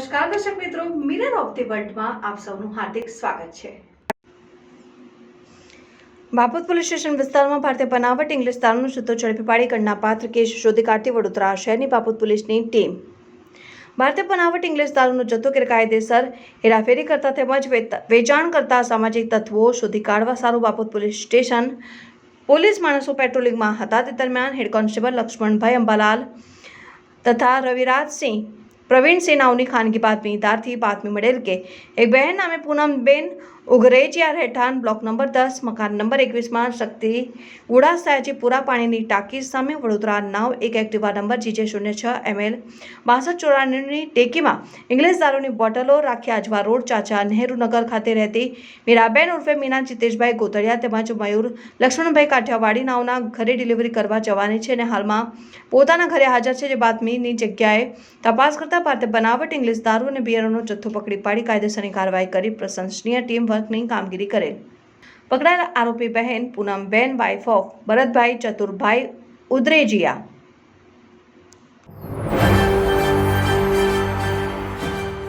નમસ્કાર દર્શક મિત્રો, મિરર ઓફ ધી વર્લ્ડમાં આપ સૌનું હાર્દિક સ્વાગત છે। બાપોદ પોલીસ સ્ટેશન વિસ્તારમાં ભારતીય બનાવટ ઇંગ્લિશ દારૂનો જથ્થો ઝડપી પાડી ગણનાપાત્ર કેસ શોધી કાઢતી વડોદરા શહેરની બાપોદ પોલીસની ટીમ ભારતીય બનાવટ ઇંગ્લિશ દારૂનો જથ્થો ગેરકાયદેસર હેરાફેરી કરતા તેમજ વેચાણ કરતા સામાજિક તત્વો શોધી કાઢવા સારું બાપોદ પોલીસ સ્ટેશન પોલીસ માણસો પેટ્રોલિંગમાં હતા। તે દરમિયાન હેડ કોન્સ્ટેબલ લક્ષ્મણભાઈ અંબાલાલ તથા રવિરાજસિંહ પ્રવીણસિંહ નાવની ખાનગી બાતમીદારથી બાતમી મળેલ કે એક બહેન નામે પૂનમબેન ઉગરેજિયા રહેઠાણ બ્લોક નંબર 10 મકાન નંબર 21માં શક્તિ ઉડા સાયાજી પૂરા પાણીની ટાંકી સામે વડોદરા નાવ એક એક્ટિવા નંબર GJ06 ML 6294ની ટેકીમાં ઇંગ્લિશ દારૂની બોટલો રાખી આજવા રોડ ચાચા નહેરુ નગર ખાતે રહેતી મીરાબેન ઉર્ફે મીના જીતેશભાઈ ગોતળિયા તેમજ મયુર લક્ષ્મણભાઈ કાઠિયાવાડી નાવના ઘરે ડિલિવરી કરવા જવાની છે અને હાલમાં પોતાના ઘરે હાજર છે। જે બાતમીની જગ્યાએ તપાસ કરતા ભારતીય બનાવટ ઇંગ્લિશ દારૂ અને બિયરનો જથ્થો પકડી પાડી કાયદેસરની કાર્યવાહી કરી પ્રશંસનીય ટીમ વર્કની કામગીરી કરેલ। પકડાયેલા આરોપી બહેન પૂનમબેન વાઇફ ઓફ ભરતભાઈ ચતુરભાઈ ઉદરેજિયા